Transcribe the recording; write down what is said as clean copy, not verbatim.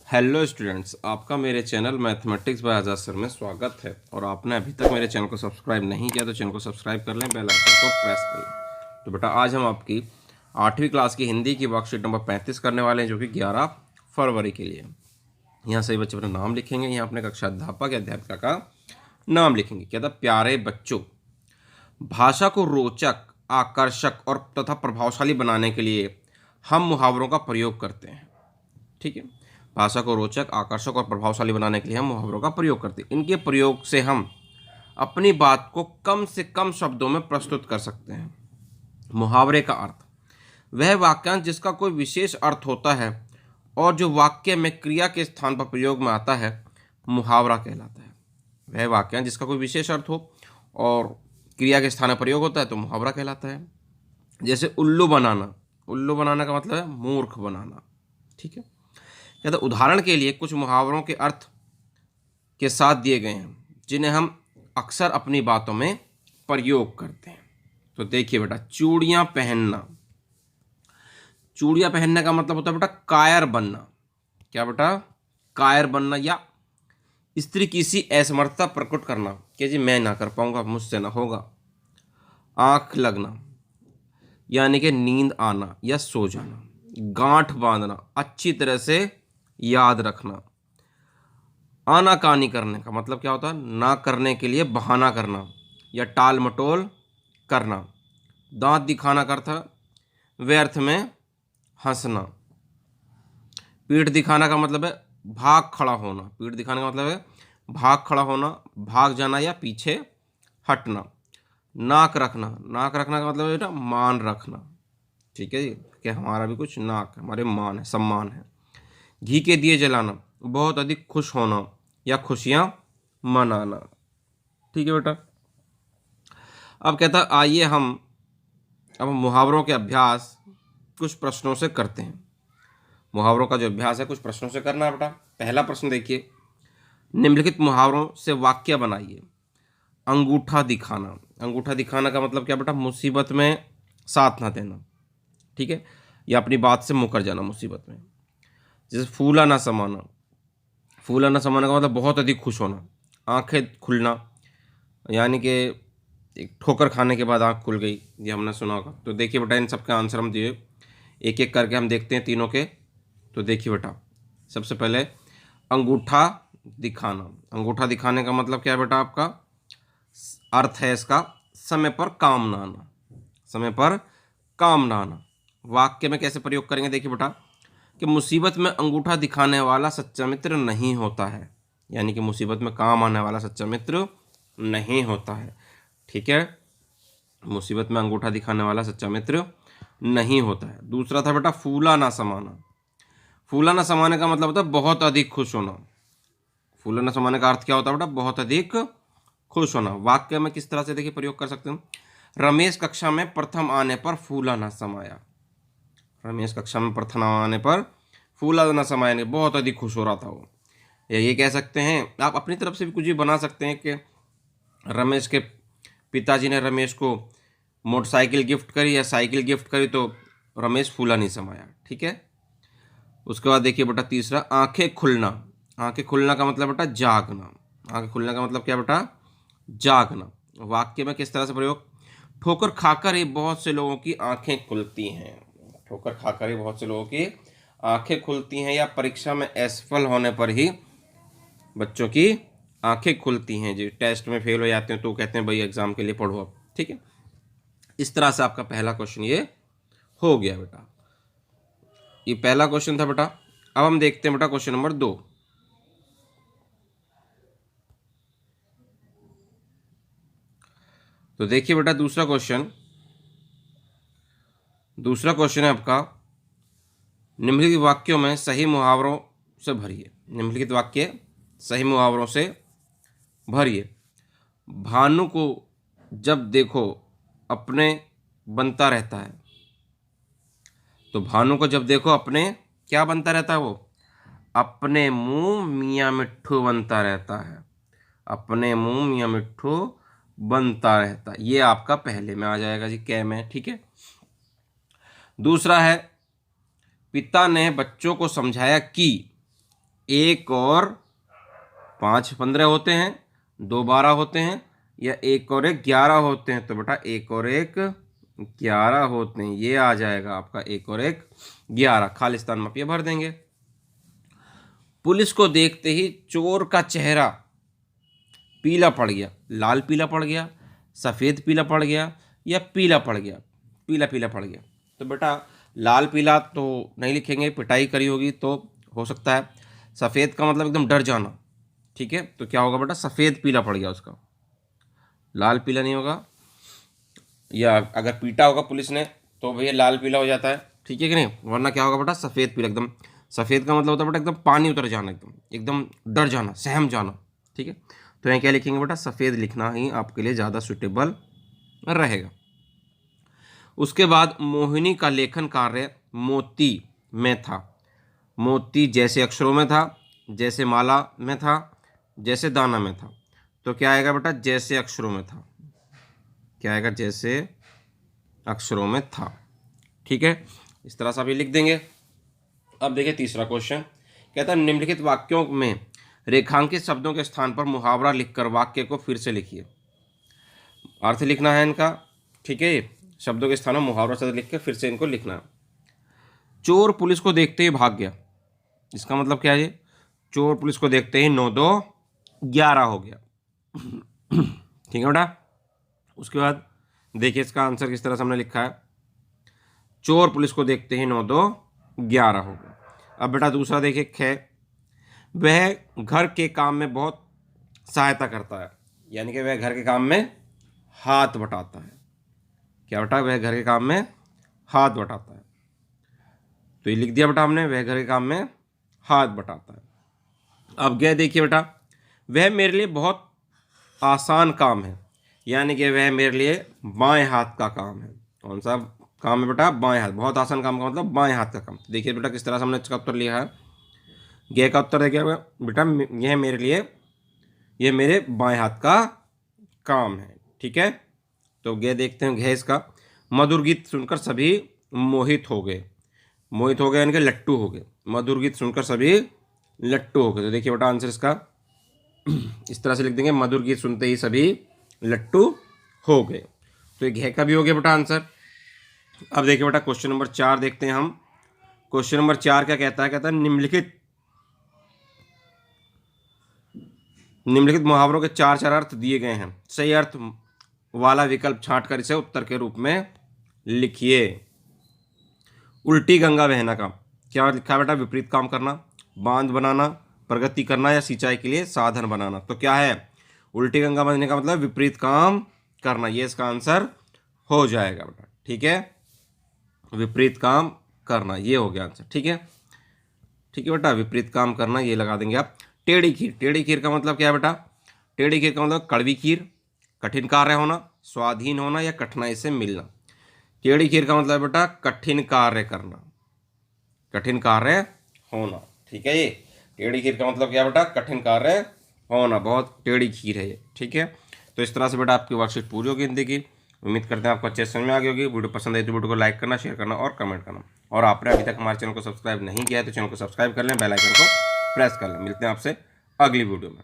Hello students, आपका मेरे channel mathematics bye आज़ाद sir में स्वागत है। और आपने अभी तक मेरे चैनल को सब्सक्राइब नहीं किया तो चैनल को सब्सक्राइब कर लें, बेल आइकन को प्रेस कर लें। तो बेटा आज हम आपकी 8वीं क्लास की हिंदी की वर्कशीट नंबर 35 करने वाले हैं, जो कि 11 फरवरी के लिए। यहाँ सभी बच्चे अपना नाम लिखेंगे, यहाँ अपने कक्षा अध्यापक या अध्यापिका का नाम लिखेंगे। क्या था? प्यारे बच्चों, भाषा को रोचक, आकर्षक और तथा प्रभावशाली बनाने के लिए हम मुहावरों का प्रयोग करते हैं। ठीक है, भाषा को रोचक, आकर्षक और प्रभावशाली बनाने के लिए हम मुहावरों का प्रयोग करते हैं। इनके प्रयोग से हम अपनी बात को कम से कम शब्दों में प्रस्तुत कर सकते हैं। मुहावरे का अर्थ वह वाक्यांश जिसका कोई विशेष अर्थ होता है और जो वाक्य में क्रिया के स्थान पर प्रयोग में आता है, मुहावरा कहलाता है। वह वाक्यांश जिसका कोई विशेष अर्थ हो और क्रिया के स्थान पर प्रयोग होता है तो मुहावरा कहलाता है। जैसे उल्लू बनाना, उल्लू बनाना का मतलब है मूर्ख बनाना। ठीक है, या तो उदाहरण के लिए कुछ मुहावरों के अर्थ के साथ दिए गए हैं जिन्हें हम अक्सर अपनी बातों में प्रयोग करते हैं। तो देखिए बेटा, चूड़ियां पहनना। चूड़ियां पहनने का मतलब होता है बेटा कायर बनना। क्या बेटा? कायर बनना या स्त्री की सी असमर्थता प्रकट करना कि जी मैं ना कर पाऊंगा, मुझसे ना होगा। आंख लगना यानी कि नींद आना या सो जाना। गांठ बांधना, अच्छी तरह से याद रखना। आनाकानी करने का मतलब क्या होता है? ना करने के लिए बहाना करना या टाल मटोल करना। दांत दिखाना का अर्थ व्यर्थ में हंसना। पीठ दिखाना का मतलब है भाग खड़ा होना। पीठ दिखाने का मतलब है भाग खड़ा होना, भाग जाना या पीछे हटना। नाक रखना, नाक रखना का मतलब है बेटा मान रखना। ठीक है जी, कि हमारा भी कुछ नाक है, हमारे मान है, सम्मान है। घी के दिए जलाना, बहुत अधिक खुश होना या खुशियां मनाना। ठीक है बेटा, अब कहता आइए हम अब मुहावरों के अभ्यास कुछ प्रश्नों से करते हैं। मुहावरों का जो अभ्यास है कुछ प्रश्नों से करना है बेटा। पहला प्रश्न देखिए, निम्नलिखित मुहावरों से वाक्य बनाइए। अंगूठा दिखाना, अंगूठा दिखाना का मतलब क्या बेटा? मुसीबत में साथ ना देना। ठीक है, या अपनी बात से मुकर जाना मुसीबत में। जैसे फूला ना समाना, फूला ना समाना का मतलब बहुत अधिक खुश होना। आंखें खुलना यानी कि एक ठोकर खाने के बाद आंख खुल गई, ये हमने सुना होगा। तो देखिए बेटा, इन सबके आंसर हम दिए, एक एक करके हम देखते हैं तीनों के। तो देखिए बेटा, सबसे पहले अंगूठा दिखाना। अंगूठा दिखाने का मतलब क्या है बेटा? आपका अर्थ है इसका समय पर काम ना आना। समय पर काम ना आना वाक्य में कैसे प्रयोग करेंगे? देखिए बेटा, कि मुसीबत में अंगूठा दिखाने वाला सच्चा मित्र नहीं होता है। यानी कि मुसीबत में काम आने वाला सच्चा मित्र नहीं होता है। ठीक है, मुसीबत में अंगूठा दिखाने वाला सच्चा मित्र नहीं होता है। दूसरा था बेटा फूला ना समाना। फूला ना समाने का मतलब होता है बहुत अधिक खुश होना। फूला ना समाने का अर्थ क्या होता है बेटा? बहुत अधिक खुश होना। वाक्य में किस तरह से देखिए प्रयोग कर सकते हैं? रमेश कक्षा में प्रथम आने पर फूला ना समाया। रमेश कक्षा में प्रथम आने पर फूला ना समाया, नहीं बहुत अधिक खुश हो रहा था वो। या ये कह सकते हैं, आप अपनी तरफ से भी कुछ भी बना सकते हैं कि रमेश के पिताजी ने रमेश को मोटरसाइकिल गिफ्ट करी या साइकिल गिफ्ट करी तो रमेश फूला नहीं समाया। ठीक है, उसके बाद देखिए बेटा तीसरा, आंखें खुलना। आंखें खुलना का मतलब बेटा जागना। आंखें खुलने का मतलब क्या बेटा? जागना। वाक्य में किस तरह से प्रयोग? ठोकर खाकर ही बहुत से लोगों की आंखें खुलती हैं। ठोकर खाकर ही बहुत से लोगों की आंखें खुलती हैं, या परीक्षा में असफल होने पर ही बच्चों की आंखें खुलती हैं। जी टेस्ट में फेल हो जाते हैं तो कहते हैं भाई एग्जाम के लिए पढ़ो अब। ठीक है, इस तरह से आपका पहला क्वेश्चन ये हो गया बेटा। ये पहला क्वेश्चन था बेटा। अब हम देखते हैं बेटा क्वेश्चन नंबर 2। तो देखिए बेटा दूसरा क्वेश्चन है आपका, निम्नलिखित वाक्यों में सही मुहावरों से भरिए। निम्नलिखित वाक्य सही मुहावरों से भरिए। भानु को जब देखो अपने बनता रहता है। तो भानु को जब देखो अपने क्या बनता रहता है? वो अपने मुंह मियाँ मिट्ठू बनता रहता है। अपने मुंह मियाँ मिट्ठू बनता रहता है, ये आपका पहले में आ जाएगा जी, कै में। ठीक है, दूसरा है, पिता ने बच्चों को समझाया कि 1 और 5 15 होते हैं, 2 12 होते हैं, या 1 और 1 11 होते हैं? तो बेटा 1 और 1 11 होते हैं, ये आ जाएगा आपका 1 और 1 11। खालिस्तान में आप ये भर देंगे। पुलिस को देखते ही चोर का चेहरा पीला पड़ गया, लाल पीला पड़ गया, सफ़ेद पीला पड़ गया, या पीला पड़ गया, पीला पीला पड़ गया। तो बेटा लाल पीला तो नहीं लिखेंगे, पिटाई करी होगी तो हो सकता है। सफ़ेद का मतलब एकदम डर जाना, ठीक है, तो क्या होगा बेटा, सफ़ेद पीला पड़ गया उसका, लाल पीला नहीं होगा। या अगर पीटा होगा पुलिस ने तो भैया लाल पीला हो जाता है, ठीक है कि नहीं, वरना क्या होगा बेटा, सफ़ेद पीला एकदम। सफ़ेद का मतलब होता है बेटा एकदम पानी उतर जाना, एकदम एकदम डर जाना, सहम जाना, ठीक है। तो यहाँ क्या लिखेंगे बेटा, सफ़ेद लिखना ही आपके लिए ज़्यादा सुटेबल रहेगा। उसके बाद मोहिनी का लेखन कार्य मोती में था। मोती जैसे अक्षरों में था, जैसे माला में था, जैसे दाना में था। तो क्या आएगा बेटा, जैसे अक्षरों में था। क्या आएगा, जैसे अक्षरों में था, ठीक है। इस तरह से आप ये लिख देंगे। अब देखिए तीसरा क्वेश्चन, कहता है निम्नलिखित वाक्यों में रेखांकित शब्दों के स्थान पर मुहावरा लिखकर वाक्य को फिर से लिखिए। अर्थ लिखना है इनका, ठीक है, शब्दों के स्थान पर मुहावरा शब्द लिख के फिर से इनको लिखना है। चोर पुलिस को देखते ही भाग गया, इसका मतलब क्या है, चोर पुलिस को देखते ही 9 2 11 हो गया, ठीक है बेटा। उसके बाद देखिए इसका आंसर किस तरह से हमने लिखा है, चोर पुलिस को देखते ही 9 2 11 हो गया। अब बेटा दूसरा देखिए, ख, वह घर के काम में बहुत सहायता करता है, यानी कि वह घर के काम में हाथ बटाता है। क्या बेटा, वह घर के काम में हाथ बटाता है। तो ये लिख दिया बेटा हमने, वह घर के काम में हाथ बटाता है। अब गया देखिए बेटा, वह मेरे लिए बहुत आसान काम है, यानी कि वह मेरे लिए बाएं हाथ का काम है। कौन सा काम है बेटा, बाएं हाथ, बहुत आसान काम का मतलब बाएं हाथ का काम। तो देखिए बेटा किस तरह से हमने इसका उत्तर लिया है। गे का उत्तर देखिए बेटा, यह मेरे लिए, यह मेरे बाएं हाथ का काम है, ठीक है। तो गे देखते हैं, घे इसका, मधुर गीत सुनकर सभी मोहित हो गए। मोहित हो गए यानी कि लट्टू हो गए, मधुर गीत सुनकर सभी लट्टू हो गए। तो देखिए बेटा आंसर इसका इस तरह से लिख देंगे, मधुर गीत सुनते ही सभी लट्टू हो गए। तो ये घे का भी हो गया बेटा आंसर। अब देखिए बेटा क्वेश्चन नंबर 4 देखते हैं हम। क्वेश्चन नंबर 4 क्या कहता है, कहता है निम्नलिखित मुहावरों के 4 अर्थ दिए गए हैं, सही अर्थ वाला विकल्प छांटकर इसे उत्तर के रूप में लिखिए। उल्टी गंगा बहना का क्या लिखा है बेटा, विपरीत काम करना, बांध बनाना, प्रगति करना, या सिंचाई के लिए साधन बनाना। तो क्या है, उल्टी गंगा बहने का मतलब विपरीत काम करना, ये इसका आंसर हो जाएगा बेटा, ठीक है, विपरीत काम करना, ये हो गया आंसर, ठीक है, ठीक है बेटा, विपरीत काम करना ये लगा देंगे आप। टेढ़ी खीर, टेढ़ी खीर का मतलब क्या है बेटा, टेढ़ी खीर का मतलब कड़वी खीर, कठिन कार्य होना, स्वाधीन होना, या कठिनाई से मिलना। टेढ़ी खीर का मतलब बेटा कठिन कार्य करना, कठिन कार्य होना, ठीक है। ये टेढ़ी खीर का मतलब क्या बेटा, कठिन कार्य होना, बहुत टेढ़ी खीर है ये, ठीक है। तो इस तरह से बेटा आपकी वर्कशीट पूरी होगी हिंदी की। उम्मीद करते हैं आपको अच्छे समझ में आ गई होगी। वीडियो पसंद आई तो वीडियो को लाइक करना, शेयर करना और कमेंट करना। और आपने अभी तक हमारे चैनल को सब्सक्राइब नहीं किया है तो चैनल को सब्सक्राइब कर लें, बेल आइकन को प्रेस कर लें। मिलते हैं आपसे अगली वीडियो में।